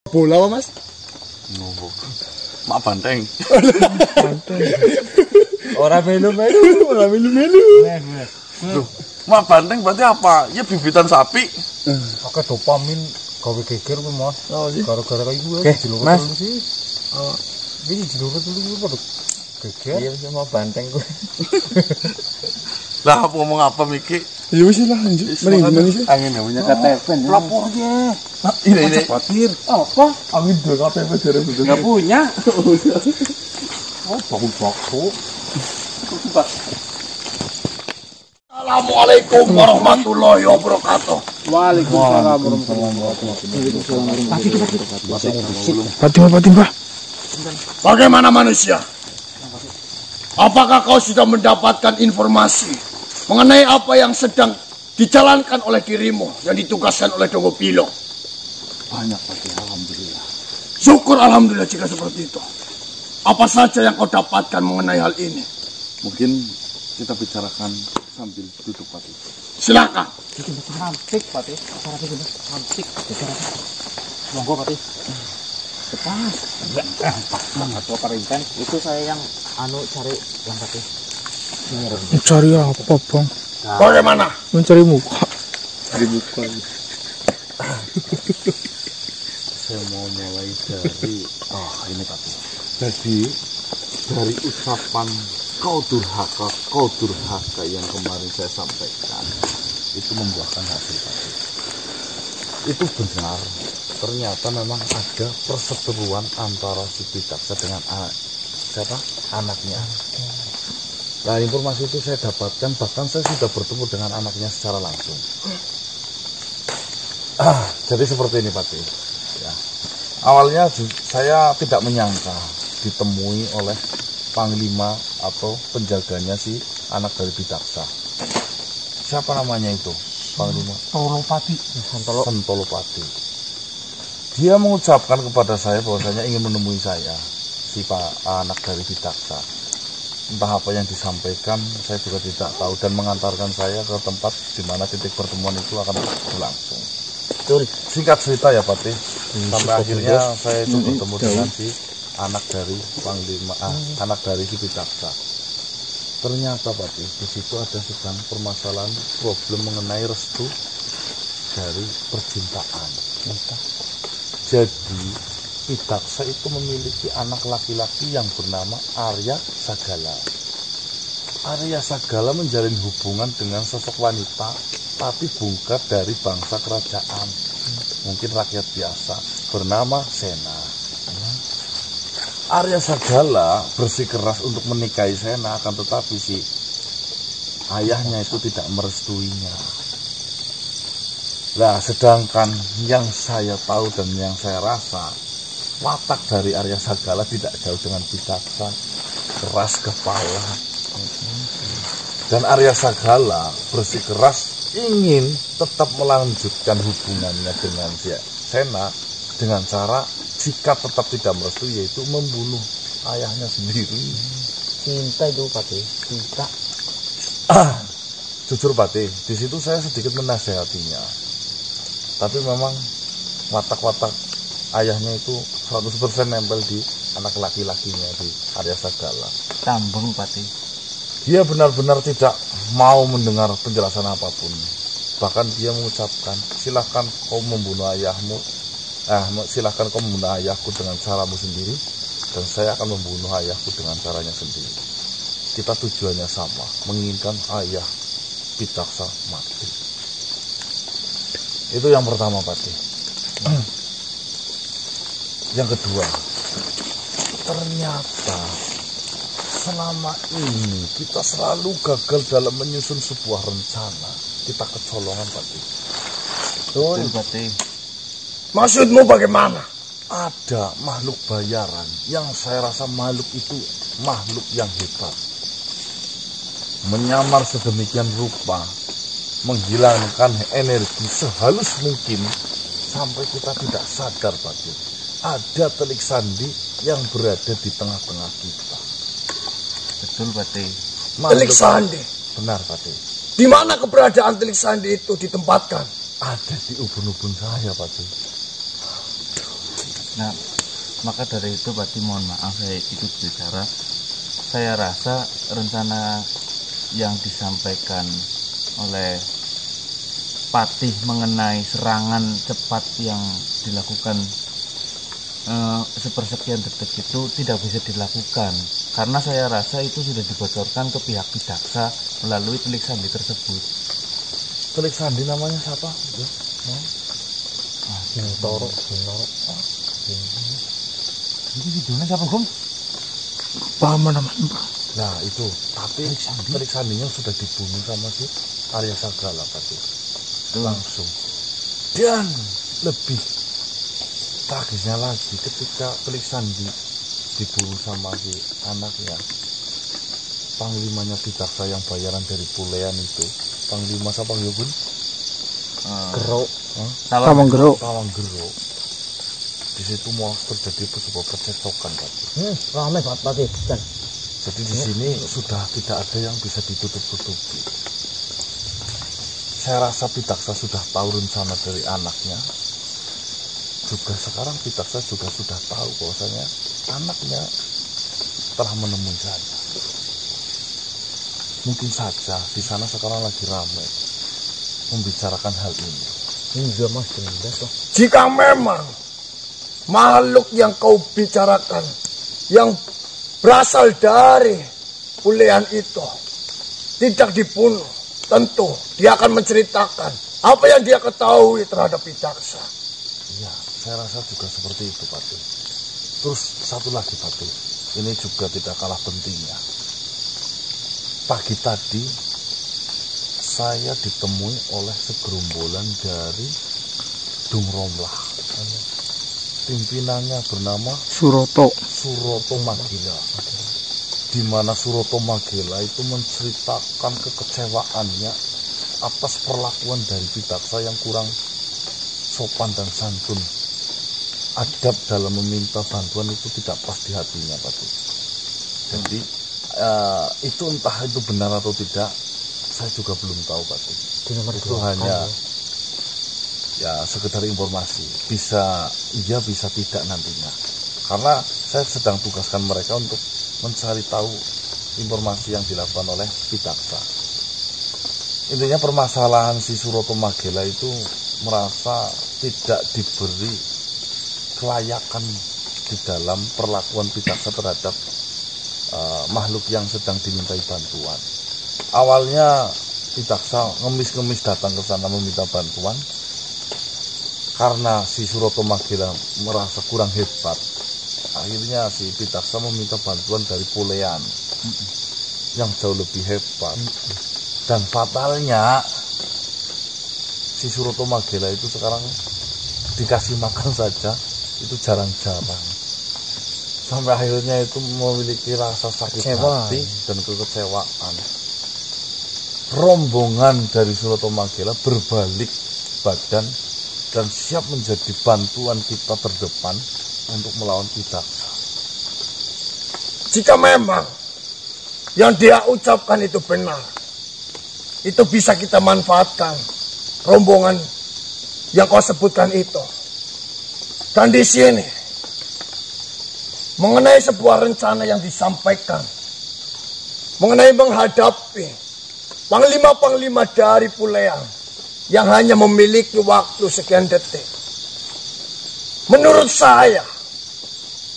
Bola apa, Mas? Ngopo. Mak banteng. Ora melu-melu. Loh, mak banteng berarti apa? Ya bibitan sapi. Oke dopamin gawe geger kuwi Mas. Gara-gara kayak gue dilurut Mas. dulu sih. Ini dilurut dulu pada geger. Iya, sama banteng gue. Lah ngomong apa Miki? Ya wis lah, lanjut. Mending gimana sih? Angin namanya KTP. Lapor aja. Ini. Khawatir. Apa? Angin dua KTP dari betul. Enggak punya. Oh, bagus-bagus. Assalamualaikum warahmatullahi wabarakatuh. Waalaikumsalam warahmatullahi wabarakatuh. Fatimah. Bagaimana manusia? Apakah kau sudah mendapatkan informasi mengenai apa yang sedang dijalankan oleh dirimu yang ditugaskan oleh Dongo Pilo? Banyak Pak, alhamdulillah. Syukur alhamdulillah jika seperti itu. Apa saja yang kau dapatkan mengenai hal ini? Mungkin kita bicarakan sambil duduk Pak. Silakan. Cantik Pak, cantik. Monggo Pak. Pas. Atau perinten itu saya yang cari yang Pak. Mencari apa, Bang? Bagaimana? Mencari muka. Saya mau mulai dari ini Pak. Jadi dari ucapan kau durhaka yang kemarin saya sampaikan itu membuahkan hasil Pak. Itu benar. Ternyata memang ada perseteruan antara si Pitaksa dengan anaknya. Nah, informasi itu saya dapatkan, bahkan saya sudah bertemu dengan anaknya secara langsung. Jadi seperti ini Pak. Ya. Awalnya saya tidak menyangka ditemui oleh panglima atau penjaganya si anak dari Pitaksa. Siapa namanya itu? Panglima Sentolopati. Dia mengucapkan kepada saya bahwasanya ingin menemui saya, si anak dari Pitaksa. Entah apa yang disampaikan, saya juga tidak tahu, dan mengantarkan saya ke tempat di mana titik pertemuan itu akan berlangsung. Singkat cerita ya Pak, sampai akhirnya saya itu bertemu dengan si anak dari panglima, anak dari si Pitaksa. Ternyata Pak, di situ ada sedang permasalahan problem mengenai restu dari percintaan. Jadi Pitaksa itu memiliki anak laki-laki yang bernama Arya Sagala. Arya Sagala menjalin hubungan dengan sosok wanita, tapi bukan dari bangsa kerajaan, mungkin rakyat biasa, bernama Sena. Arya Sagala bersikeras untuk menikahi Sena, akan tetapi si ayahnya itu tidak merestuinya. Nah, sedangkan yang saya tahu dan yang saya rasa, watak dari Arya Sagala tidak jauh dengan Pitaksa, keras kepala. Dan Arya Sagala bersikeras ingin tetap melanjutkan hubungannya dengan Sena dengan cara jika tetap tidak merestui, yaitu membunuh ayahnya sendiri. Cinta itu Pak, cinta. Jujur Pak, di situ saya sedikit menasehatinya. Tapi memang watak-watak ayahnya itu 100% nempel di anak laki-lakinya, di Arya Sagala. Tambeng Pak. Dia benar-benar tidak mau mendengar penjelasan apapun. Bahkan dia mengucapkan, silahkan kau membunuh ayahmu, silahkan kau membunuh ayahku dengan caramu sendiri, dan saya akan membunuh ayahku dengan caranya sendiri. Kita tujuannya sama, menginginkan ayah Pitaksa mati. Itu yang pertama Pak. Yang kedua, ternyata selama ini kita selalu gagal dalam menyusun sebuah rencana. Kita kecolongan Pak. Betul Pak. Maksudmu bagaimana? Ada makhluk bayaran yang saya rasa makhluk itu makhluk yang hebat. Menyamar sedemikian rupa, menghilangkan energi sehalus mungkin sampai kita tidak sadar Pak. Ada telik sandi yang berada di tengah-tengah kita. Betul Pak. Telik sandi. Benar Pak. Di mana keberadaan telik sandi itu ditempatkan? Ada di ubun-ubun saya Pak. Nah, maka dari itu Pati mohon maaf saya ikut bicara. Saya rasa rencana yang disampaikan oleh Patih mengenai serangan cepat yang dilakukan sepersekian detik itu tidak bisa dilakukan, karena saya rasa itu sudah dibocorkan ke pihak Pidaksa melalui telik sandi tersebut. Telik sandi namanya siapa? Bintoro. Ini videonya siapa, Gom? Paham namanya, Pak. Nah itu, tapi telik sandinya sudah dibunuh sama si Arya Sagala tadi. Langsung. Dan lebih tragisnya lagi ketika telik sandi dibunuh sama si anaknya, panglimanya Pidaksa yang bayaran dari Pulean itu, panglima siapa ya Bun? Gerok. Tawang Gerok. Di situ mau terjadi sebuah percekcokan tadi. Ramai Pati. Jadi di sini sudah tidak ada yang bisa ditutup-tutupi. Saya rasa Pidaksa sudah tahu rencana dari anaknya. Juga sekarang Pidaksa juga sudah tahu bahwasanya anaknya telah menemui saya. Mungkin saja di sana sekarang lagi ramai membicarakan hal ini. Iya Mas, jelas lah. Jika memang makhluk yang kau bicarakan yang berasal dari Pulean itu tidak dibunuh, tentu dia akan menceritakan apa yang dia ketahui terhadap Pidaksa. Iya, saya rasa juga seperti itu Pati. Terus satu lagi Pati, ini juga tidak kalah pentingnya. Pagi tadi saya ditemui oleh segerombolan dari Dung Romlah. Pimpinannya bernama Suroto Magila. Di mana Suroto Magila itu menceritakan kekecewaannya atas perlakuan dari Pidaksa yang kurang sopan dan santun. Adab dalam meminta bantuan itu tidak pas di hatinya, Pak. Jadi itu entah itu benar atau tidak, saya juga belum tahu, Pak. Itu hanya ya sekedar informasi, bisa iya bisa tidak nantinya, karena saya sedang tugaskan mereka untuk mencari tahu informasi yang dilakukan oleh Pidaksa. Intinya permasalahan si Suroto Magela itu merasa tidak diberi kelayakan di dalam perlakuan Pidaksa terhadap makhluk yang sedang dimintai bantuan. Awalnya Pidaksa ngemis-ngemis datang ke sana meminta bantuan. Karena si Suroto Magela merasa kurang hebat, akhirnya si Pidaksa meminta bantuan dari Pulean yang jauh lebih hebat. Dan fatalnya si Suroto Magela itu sekarang dikasih makan saja itu jarang-jarang. Sampai akhirnya itu memiliki rasa sakit hati dan kekecewaan. Rombongan dari Suroto Magela berbalik badan dan siap menjadi bantuan kita terdepan untuk melawan Pidaksa. Jika memang yang dia ucapkan itu benar, itu bisa kita manfaatkan rombongan yang kau sebutkan itu. Dan di sini mengenai sebuah rencana yang disampaikan mengenai menghadapi panglima-panglima dari Pulean yang hanya memiliki waktu sekian detik. Menurut saya,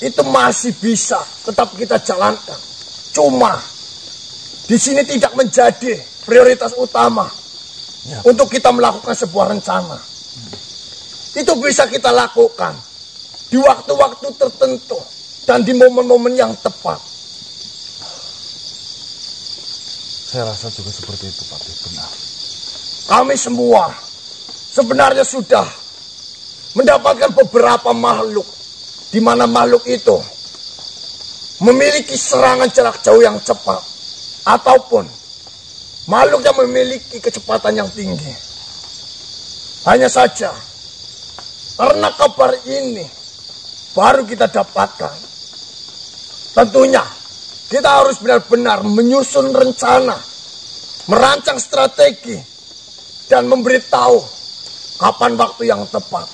itu masih bisa tetap kita jalankan. Cuma, di sini tidak menjadi prioritas utama untuk kita melakukan sebuah rencana. Itu bisa kita lakukan di waktu-waktu tertentu dan di momen-momen yang tepat. Saya rasa juga seperti itu, Pak. Benar. Kami semua sebenarnya sudah mendapatkan beberapa makhluk, di mana makhluk itu memiliki serangan jarak jauh yang cepat, ataupun makhluk yang memiliki kecepatan yang tinggi. Hanya saja, karena kabar ini baru kita dapatkan, tentunya kita harus benar-benar menyusun rencana, merancang strategi, dan memberitahu kapan waktu yang tepat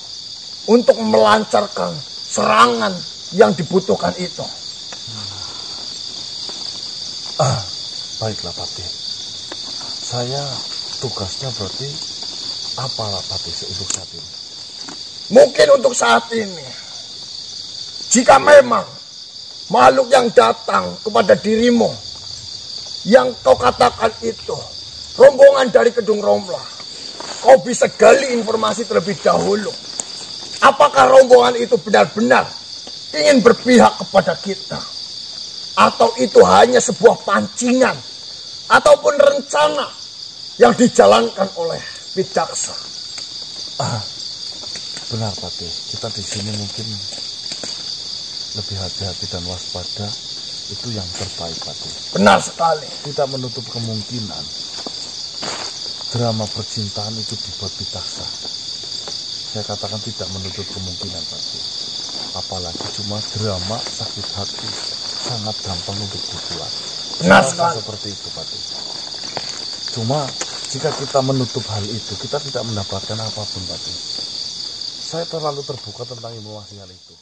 untuk melancarkan serangan yang dibutuhkan itu. Baiklah Patih. Saya tugasnya berarti apalah Patih untuk saat ini? Mungkin untuk saat ini, jika memang makhluk yang datang kepada dirimu, yang kau katakan itu rombongan dari Kedung Romlah, kau bisa gali informasi terlebih dahulu. Apakah rombongan itu benar-benar ingin berpihak kepada kita? Atau itu hanya sebuah pancingan ataupun rencana yang dijalankan oleh Bidaksa? Benar Patih, kita di sini mungkin lebih hati-hati dan waspada, itu yang terbaik Patih. Benar sekali. Tidak menutup kemungkinan drama percintaan itu dibuat Bidaksa. Saya katakan tidak menutup kemungkinan Patih. Apalagi cuma drama sakit hati, sangat gampang untuk dibuat. Benar sekali. Seperti itu Patih. Cuma jika kita menutup hal itu, kita tidak mendapatkan apapun Patih. Saya terlalu terbuka tentang informasi hal itu.